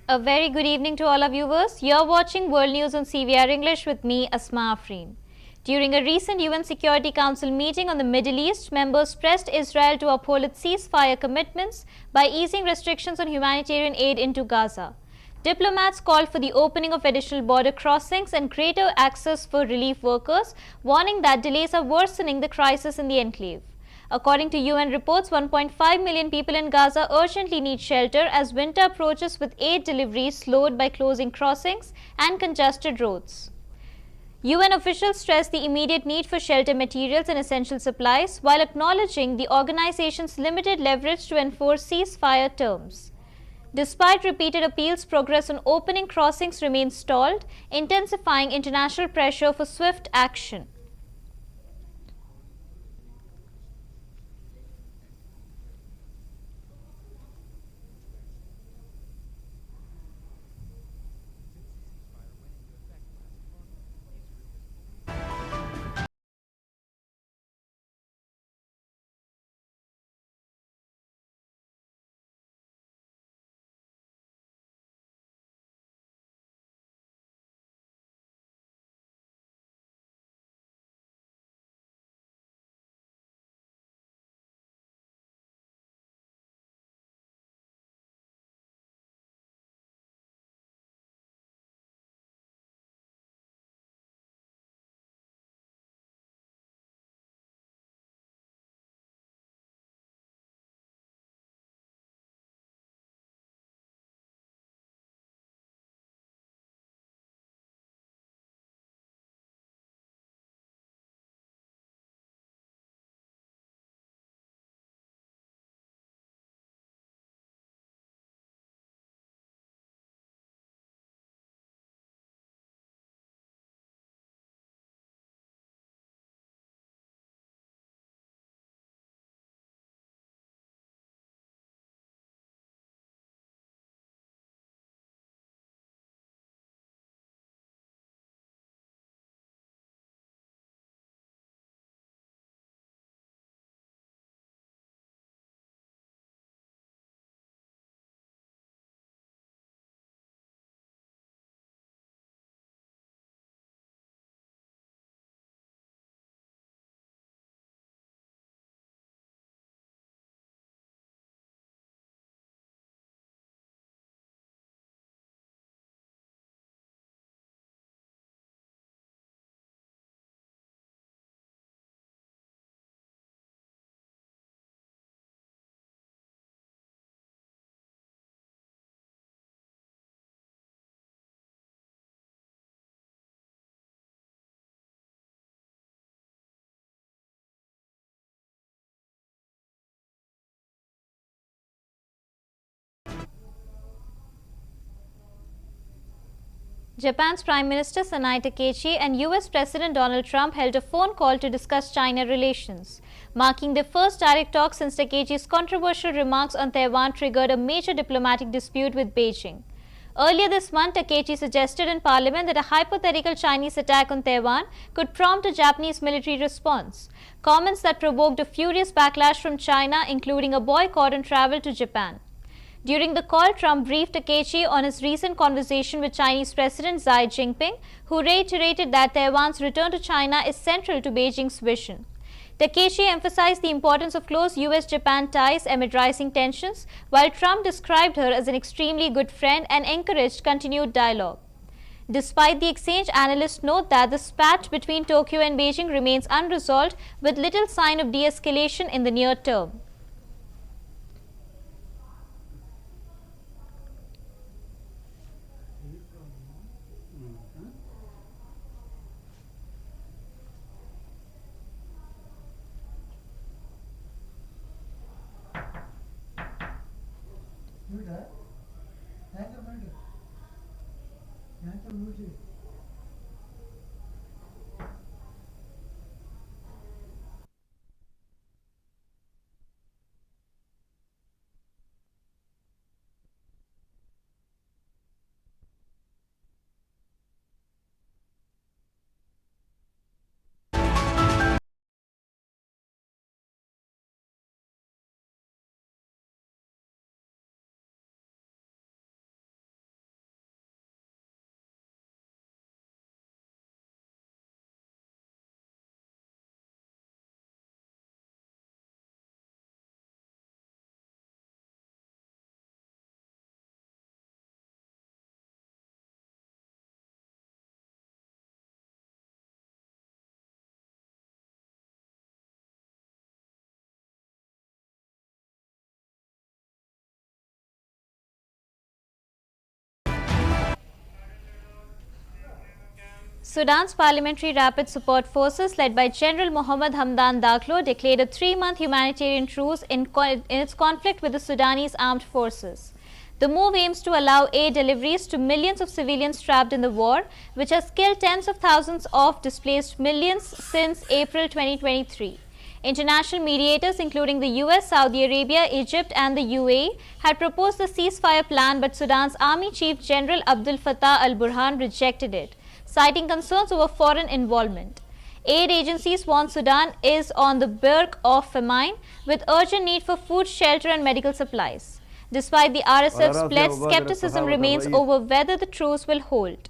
A very good evening to all our viewers. You're watching World News on CVR English with me, Asma Afreen. During a recent UN Security Council meeting on the Middle East, members pressed Israel to uphold its ceasefire commitments by easing restrictions on humanitarian aid into Gaza. Diplomats called for the opening of additional border crossings and greater access for relief workers, warning that delays are worsening the crisis in the enclave. According to UN reports, 1.5 million people in Gaza urgently need shelter as winter approaches, with aid deliveries slowed by closing crossings and congested roads. UN officials stressed the immediate need for shelter materials and essential supplies while acknowledging the organization's limited leverage to enforce ceasefire terms. Despite repeated appeals, progress on opening crossings remains stalled, intensifying international pressure for swift action. Japan's Prime Minister Sanae Takaichi and US President Donald Trump held a phone call to discuss China relations, marking their first direct talk since Takaichi's controversial remarks on Taiwan triggered a major diplomatic dispute with Beijing. Earlier this month, Takaichi suggested in Parliament that a hypothetical Chinese attack on Taiwan could prompt a Japanese military response, comments that provoked a furious backlash from China, including a boycott on travel to Japan. During the call, Trump briefed Takaichi on his recent conversation with Chinese President Xi Jinping, who reiterated that Taiwan's return to China is central to Beijing's vision. Takaichi emphasized the importance of close US-Japan ties amid rising tensions, while Trump described her as an extremely good friend and encouraged continued dialogue. Despite the exchange, analysts note that the spat between Tokyo and Beijing remains unresolved, with little sign of de-escalation in the near term. Sudan's Parliamentary Rapid Support Forces, led by General Mohammed Hamdan Daglo, declared a 3-month humanitarian truce in its conflict with the Sudanese armed forces. The move aims to allow aid deliveries to millions of civilians trapped in the war, which has killed tens of thousands of displaced millions since April 2023. International mediators, including the US, Saudi Arabia, Egypt, and the UAE, had proposed the ceasefire plan, but Sudan's Army Chief General Abdel Fattah al-Burhan rejected it, citing concerns over foreign involvement. Aid agencies warn Sudan is on the brink of famine, with urgent need for food, shelter, and medical supplies. Despite the RSF's pledge, skepticism remains over whether the truce will hold.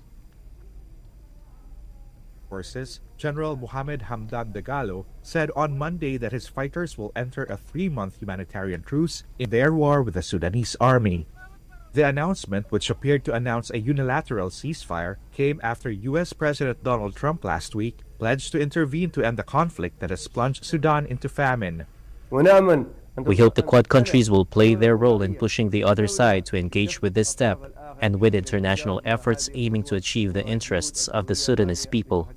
Forces, General Mohammed Hamdan Dagalo said on Monday that his fighters will enter a 3-month humanitarian truce in their war with the Sudanese army. The announcement, which appeared to announce a unilateral ceasefire, came after U.S. President Donald Trump last week pledged to intervene to end the conflict that has plunged Sudan into famine. We hope the Quad countries will play their role in pushing the other side to engage with this step, and with international efforts aiming to achieve the interests of the Sudanese people.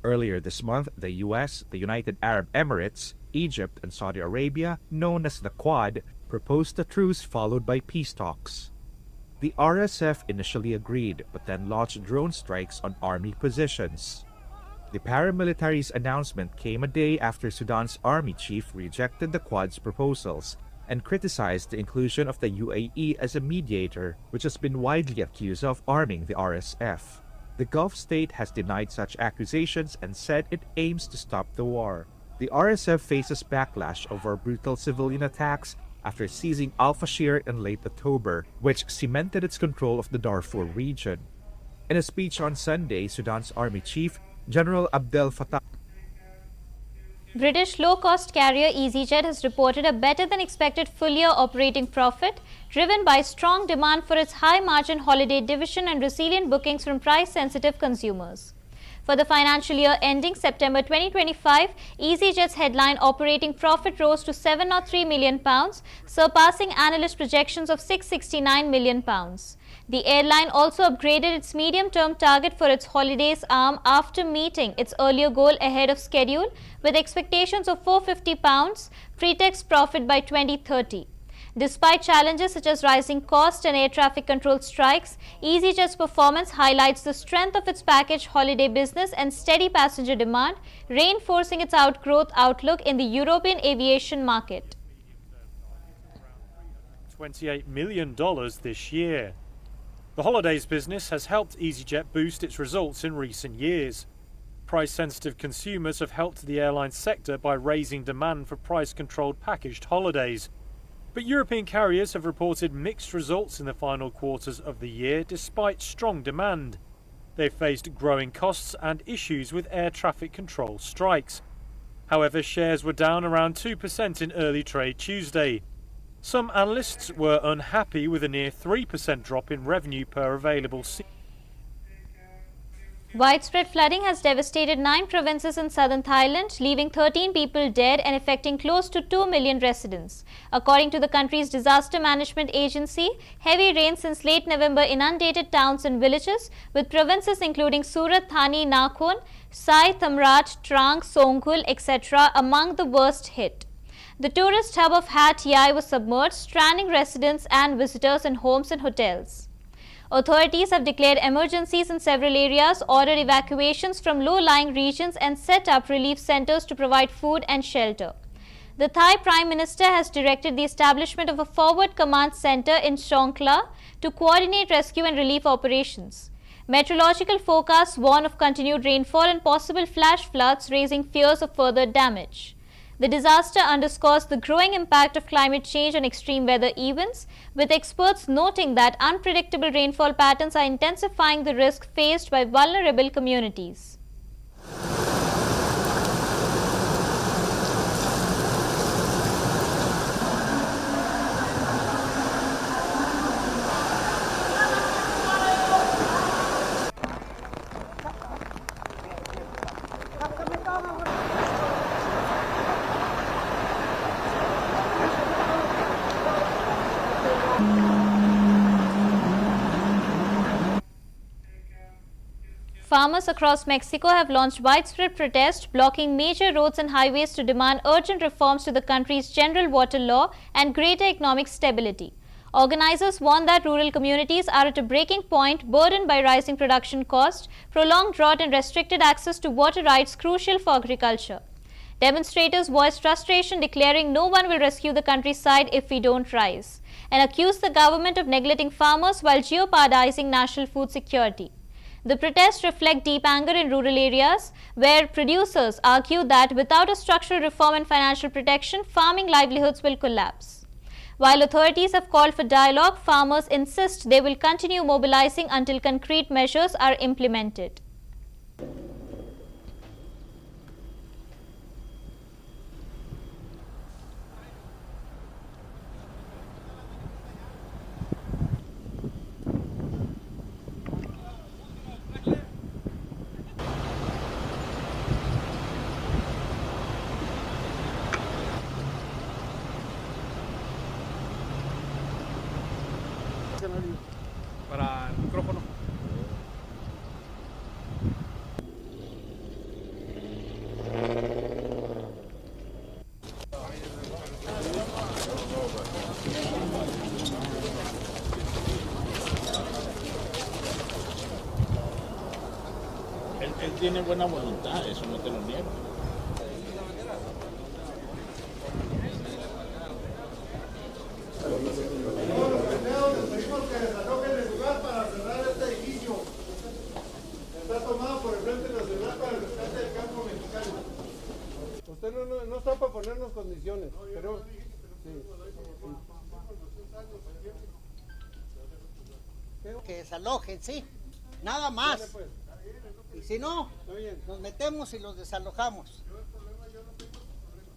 Earlier this month, the U.S., the United Arab Emirates, Egypt, and Saudi Arabia, known as the Quad, proposed a truce followed by peace talks. The RSF initially agreed, but then launched drone strikes on army positions. The paramilitary's announcement came a day after Sudan's army chief rejected the Quad's proposals and criticized the inclusion of the UAE as a mediator, which has been widely accused of arming the RSF. The Gulf state has denied such accusations and said it aims to stop the war. The RSF faces backlash over brutal civilian attacks after seizing al-Fashir in late October, which cemented its control of the Darfur region. In a speech on Sunday, Sudan's army chief, General Abdel Fattah. British low-cost carrier EasyJet has reported a better-than-expected full-year operating profit, driven by strong demand for its high-margin holiday division and resilient bookings from price-sensitive consumers. For the financial year ending September 2025, EasyJet's headline operating profit rose to £703 million, surpassing analyst projections of £669 million. The airline also upgraded its medium-term target for its holidays arm after meeting its earlier goal ahead of schedule, with expectations of £450 pre-tax profit by 2030. Despite challenges such as rising cost and air traffic control strikes, EasyJet's performance highlights the strength of its package holiday business and steady passenger demand, reinforcing its outgrowth outlook in the European aviation market. $28 million this year. The holidays business has helped EasyJet boost its results in recent years. Price-sensitive consumers have helped the airline sector by raising demand for price-controlled packaged holidays. But European carriers have reported mixed results in the final quarters of the year despite strong demand. They've faced growing costs and issues with air traffic control strikes. However, shares were down around 2% in early trade Tuesday. Some analysts were unhappy with a near 3% drop in revenue per available seat. Widespread flooding has devastated 9 provinces in southern Thailand, leaving 13 people dead and affecting close to 2 million residents. According to the country's disaster management agency, heavy rain since late November inundated towns and villages, with provinces including Surat Thani, Nakhon, Sai, Thamrat, Trang, Songkhul, etc. among the worst hit. The tourist hub of Hat Yai was submerged, stranding residents and visitors in homes and hotels. Authorities have declared emergencies in several areas, ordered evacuations from low-lying regions and set up relief centers to provide food and shelter. The Thai Prime Minister has directed the establishment of a forward command center in Songkhla to coordinate rescue and relief operations. Meteorological forecasts warn of continued rainfall and possible flash floods, raising fears of further damage. The disaster underscores the growing impact of climate change on extreme weather events, with experts noting that unpredictable rainfall patterns are intensifying the risk faced by vulnerable communities. Farmers across Mexico have launched widespread protests, blocking major roads and highways to demand urgent reforms to the country's general water law and greater economic stability. Organizers warn that rural communities are at a breaking point, burdened by rising production costs, prolonged drought and restricted access to water rights crucial for agriculture. Demonstrators voiced frustration, declaring no one will rescue the countryside if we don't rise, and accused the government of neglecting farmers while jeopardizing national food security. The protests reflect deep anger in rural areas, where producers argue that without a structural reform and financial protection, farming livelihoods will collapse. While authorities have called for dialogue, farmers insist they will continue mobilizing until concrete measures are implemented. Para el micrófono. Él tiene buena voluntad, eso no te lo niego. Usted no está para ponernos condiciones, pero sí. Que desalojen, sí, nada más. Y si no, nos metemos y los desalojamos.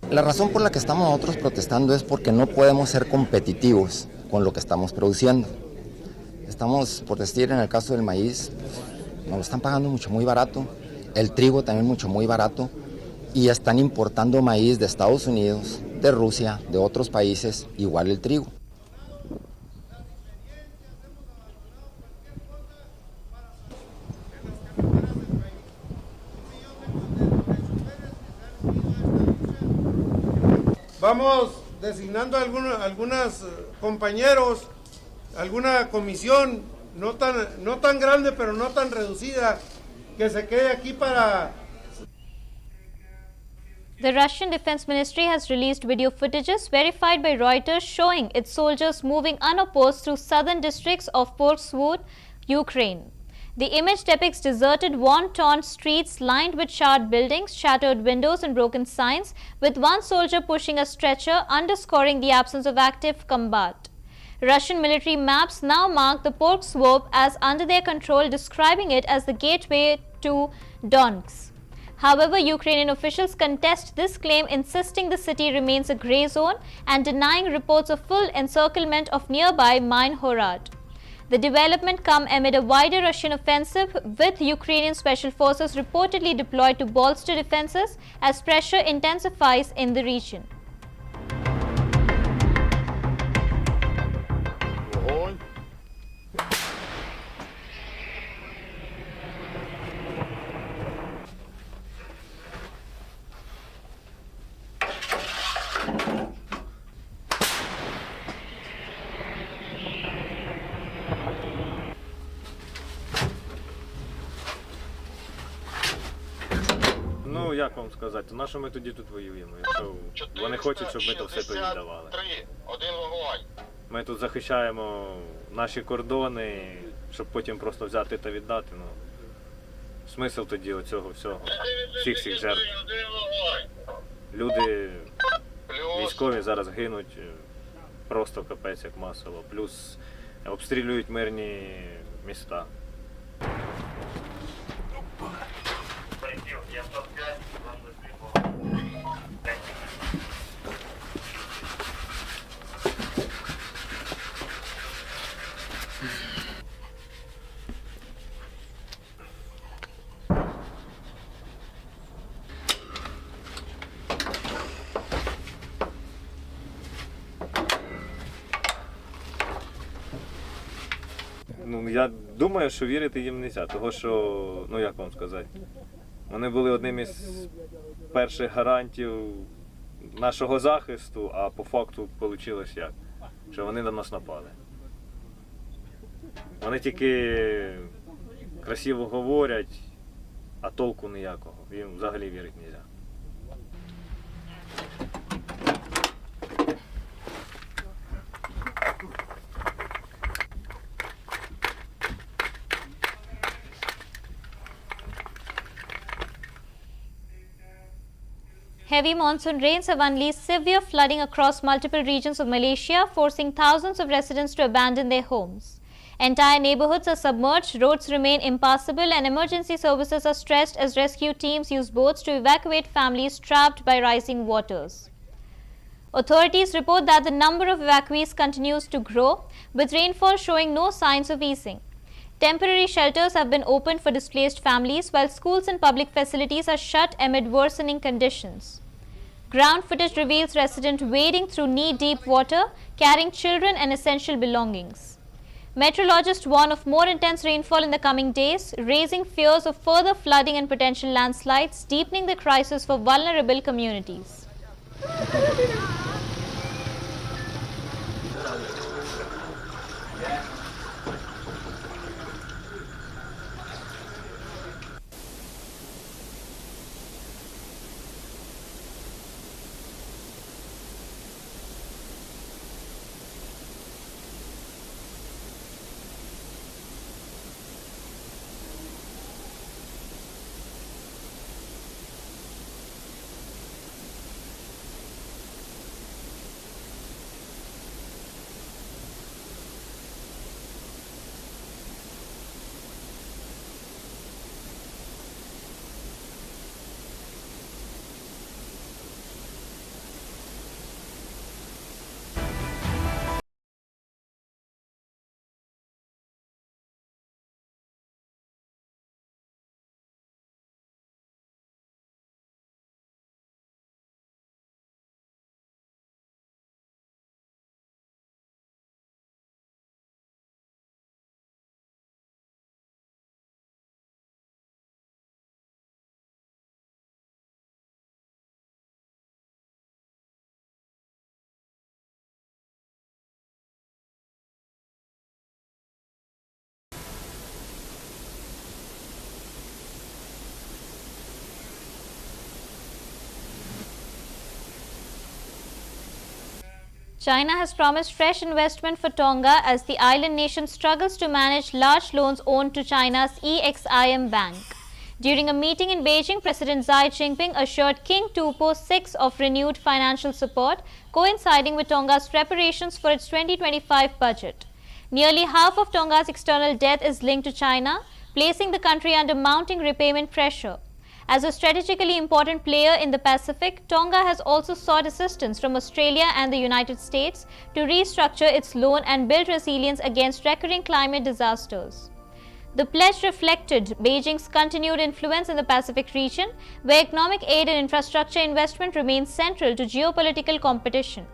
La razón por la que estamos nosotros protestando es porque no podemos ser competitivos con lo que estamos produciendo. Estamos, por decir, en el caso del maíz, nos lo están pagando muy barato, el trigo también muy barato, y están importando maíz de Estados Unidos, de Rusia, de otros países, igual el trigo. Vamos designando algunos compañeros, alguna comisión, no tan grande, pero no tan reducida, que se quede aquí para... The Russian Defense Ministry has released video footages verified by Reuters showing its soldiers moving unopposed through southern districts of Portswood, Ukraine. The image depicts deserted, worn-torn streets lined with charred buildings, shattered windows and broken signs, with one soldier pushing a stretcher, underscoring the absence of active combat. Russian military maps now mark the Portswood as under their control, describing it as the gateway to Donetsk. However, Ukrainian officials contest this claim, insisting the city remains a grey zone and denying reports of full encirclement of nearby Mine-Horad. The development come amid a wider Russian offensive, with Ukrainian special forces reportedly deployed to bolster defenses as pressure intensifies in the region. Ну, як вам сказати, на що ми тоді тут воюємо, якщо вони хочуть, щоб ми то все то віддавали. Ми тут захищаємо наші кордони, щоб потім просто взяти та віддати. Ну, смисл тоді оцього всього, всіх жертв. Люди військові зараз гинуть просто капець як масово, плюс обстрілюють мирні міста. Ну, я Думаю, що вірити їм не можна, того що, ну як вам сказати, вони були одним із перших гарантів нашого захисту, а по факту вийшло як? Що вони на нас напали. Вони тільки красиво говорять, а толку ніякого. Їм взагалі вірити не можна. Heavy monsoon rains have unleashed severe flooding across multiple regions of Malaysia, forcing thousands of residents to abandon their homes. Entire neighborhoods are submerged, roads remain impassable, and emergency services are stressed as rescue teams use boats to evacuate families trapped by rising waters. Authorities report that the number of evacuees continues to grow, with rainfall showing no signs of easing. Temporary shelters have been opened for displaced families, while schools and public facilities are shut amid worsening conditions. Ground footage reveals residents wading through knee-deep water, carrying children and essential belongings. Meteorologists warn of more intense rainfall in the coming days, raising fears of further flooding and potential landslides, deepening the crisis for vulnerable communities. China has promised fresh investment for Tonga as the island nation struggles to manage large loans owed to China's EXIM Bank. During a meeting in Beijing, President Xi Jinping assured King Tupo VI of renewed financial support, coinciding with Tonga's preparations for its 2025 budget. Nearly half of Tonga's external debt is linked to China, placing the country under mounting repayment pressure. As a strategically important player in the Pacific, Tonga has also sought assistance from Australia and the United States to restructure its loan and build resilience against recurring climate disasters. The pledge reflected Beijing's continued influence in the Pacific region, where economic aid and infrastructure investment remains central to geopolitical competition.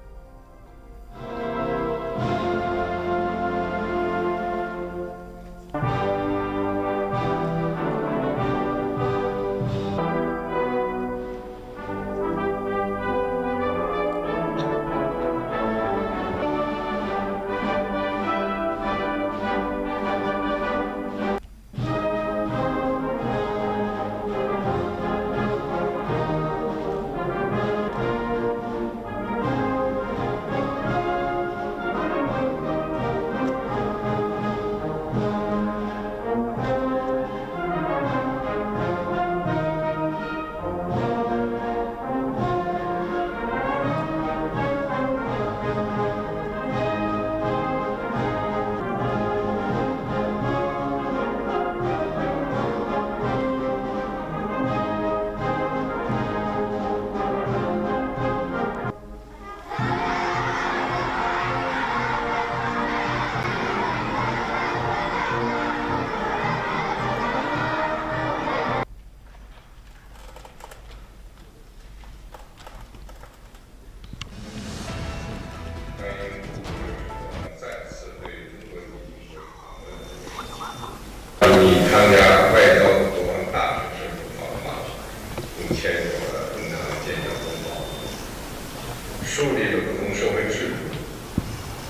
树立了不同社会制度、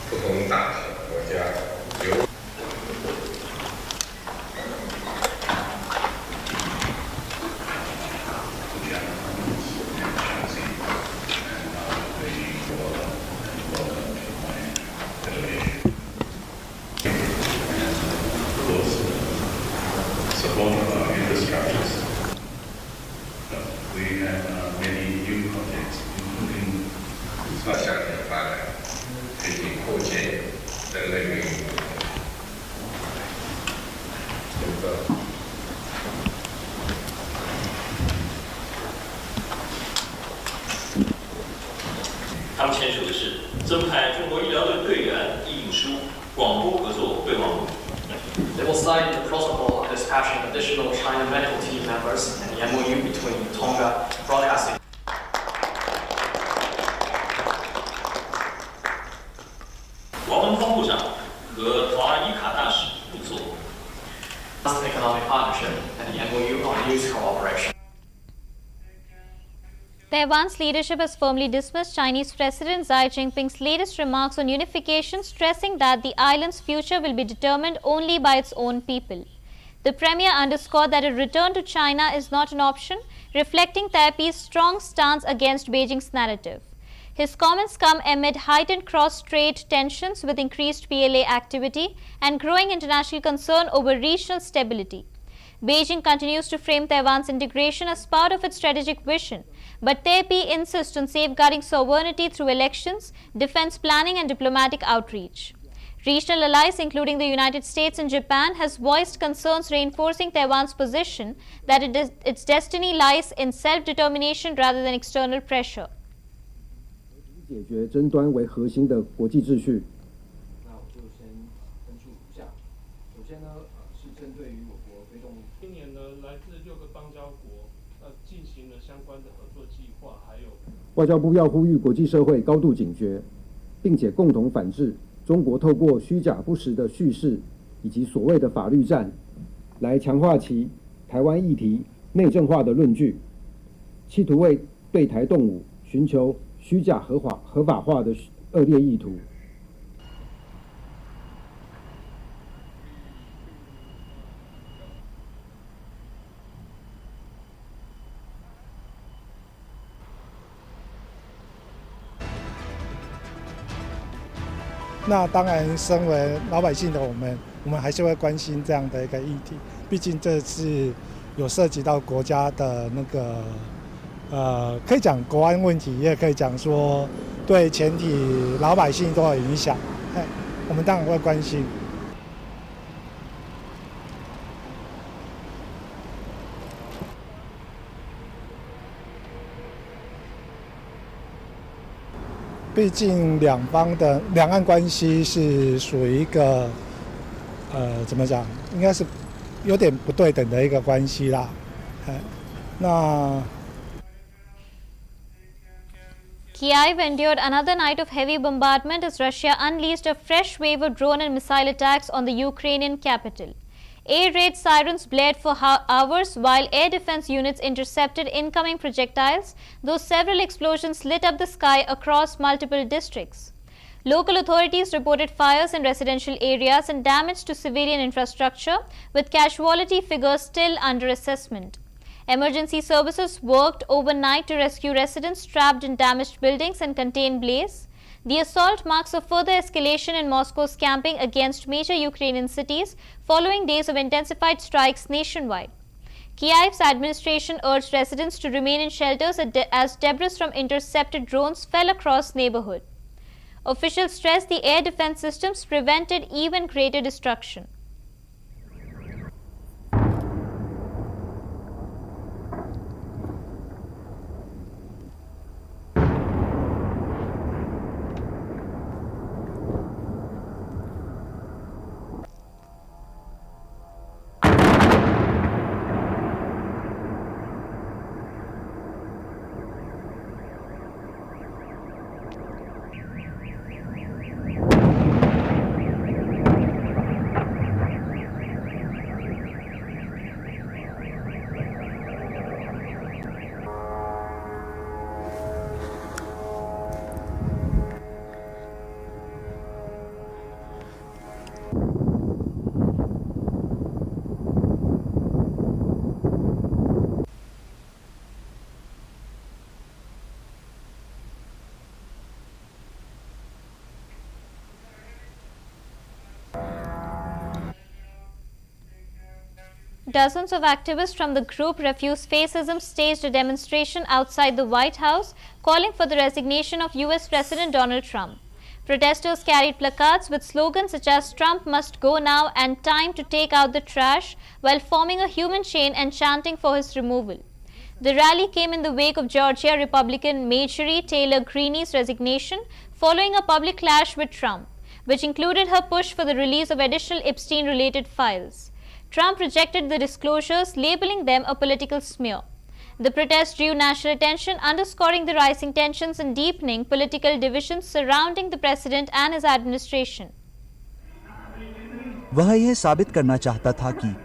不同大小国家有。Support our infrastructures. We have many new projects, including 向前发展，推进构建人类命运。他们签署的是增派中国医疗队队员译印书、广播合作备忘录。They will sign the protocol on dispatching additional China medical team members and the MOU between Tonga Broadcasting. Economic partnership and the MOU on news cooperation. Taiwan's leadership has firmly dismissed Chinese President Xi Jinping's latest remarks on unification, stressing that the island's future will be determined only by its own people. The premier underscored that a return to China is not an option, reflecting Taipei's strong stance against Beijing's narrative. His comments come amid heightened cross-strait tensions with increased PLA activity and growing international concern over regional stability. Beijing continues to frame Taiwan's integration as part of its strategic vision, but Taipei insists on safeguarding sovereignty through elections, defense planning and diplomatic outreach. Regional allies, including the United States and Japan, has voiced concerns reinforcing Taiwan's position that its destiny lies in self-determination rather than external pressure. 解决争端为核心的国际秩序。那我就先分述如下。首先呢，是针对于我国推动今年呢，来自6个邦交国进行了相关的合作计划，还有外交部要呼吁国际社会高度警觉，并且共同反制中国透过虚假不实的叙事以及所谓的法律战，来强化其台湾议题内政化的论据，企图为对台动武寻求虚假合法化的恶劣意图。那当然，身为老百姓的我们还是会关心这样的一个议题，毕竟这是有涉及到国家的那个。可以讲国安问题，也可以讲说对全体老百姓都有影响，我们当然会关心。毕竟两方的两岸关系是属于一个怎么讲，应该是有点不对等的一个关系啦，那。Kyiv endured another night of heavy bombardment as Russia unleashed a fresh wave of drone and missile attacks on the Ukrainian capital. Air raid sirens blared for hours while air defense units intercepted incoming projectiles, though several explosions lit up the sky across multiple districts. Local authorities reported fires in residential areas and damage to civilian infrastructure, with casualty figures still under assessment. Emergency services worked overnight to rescue residents trapped in damaged buildings and contain blaze. The assault marks a further escalation in Moscow's campaign against major Ukrainian cities following days of intensified strikes nationwide. Kyiv's administration urged residents to remain in shelters as debris from intercepted drones fell across neighborhood. Officials stressed the air defense systems prevented even greater destruction. Dozens of activists from the group Refuse Fascism staged a demonstration outside the White House calling for the resignation of US President Donald Trump. Protesters carried placards with slogans such as "Trump must go now" and "Time to take out the trash," while forming a human chain and chanting for his removal. The rally came in the wake of Georgia Republican Marjorie Taylor Greene's resignation following a public clash with Trump, which included her push for the release of additional Epstein-related files. Trump rejected the disclosures, labeling them a political smear. The protest drew national attention, underscoring the rising tensions and deepening political divisions surrounding the president and his administration. वह यह साबित करना चाहता था कि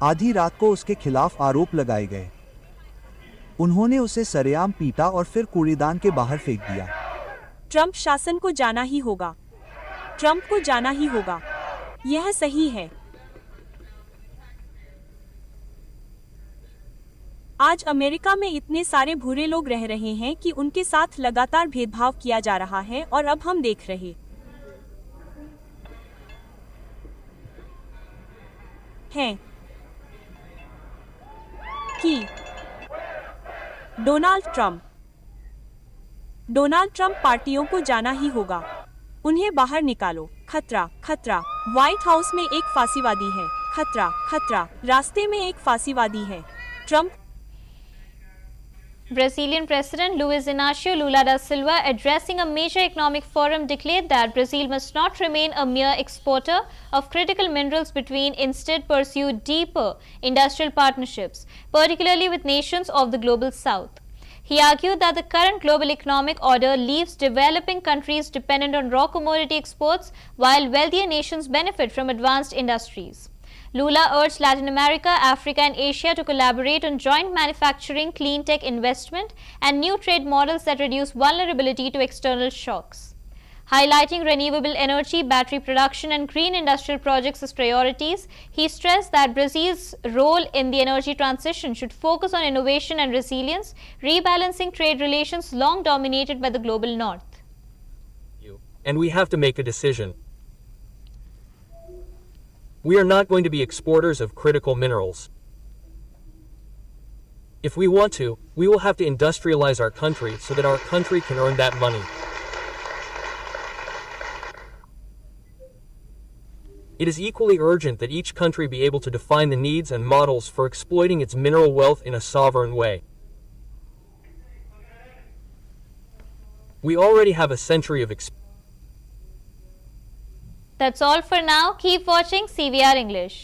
आधी रात को उसके खिलाफ आरोप लगाए गए। उन्होंने उसे सरेआम पीटा और फिर कूड़ेदान के बाहर फेंक दिया। ट्रंप शासन को जाना ही होगा। ट्रंप को जाना ही होगा। यह सही है। आज अमेरिका में इतने सारे बुरे लोग रह रहे हैं कि उनके साथ लगातार भेदभाव किया जा रहा है और अब हम देख रहे हैं कि डोनाल्ड ट्रंप पार्टियों को जाना ही होगा। उन्हें बाहर निकालो। खतरा, खतरा। व्हाइट हाउस में एक फांसीवादी है। खतरा, खतरा। रास्ते में एक फांसीवादी है। Trump. Brazilian President Luiz Inácio Lula da Silva, addressing a major economic forum, declared that Brazil must not remain a mere exporter of critical minerals but instead pursue deeper industrial partnerships, particularly with nations of the global south. He argued that the current global economic order leaves developing countries dependent on raw commodity exports while wealthier nations benefit from advanced industries. Lula urged Latin America, Africa and Asia to collaborate on joint manufacturing, clean tech investment and new trade models that reduce vulnerability to external shocks. Highlighting renewable energy, battery production and green industrial projects as priorities, he stressed that Brazil's role in the energy transition should focus on innovation and resilience, rebalancing trade relations long dominated by the global north. And we have to make a decision. We are not going to be exporters of critical minerals. If we want to, we will have to industrialize our country so that our country can earn that money. It is equally urgent that each country be able to define the needs and models for exploiting its mineral wealth in a sovereign way. We already have a century of experience. That's all for now. Keep watching CVR English.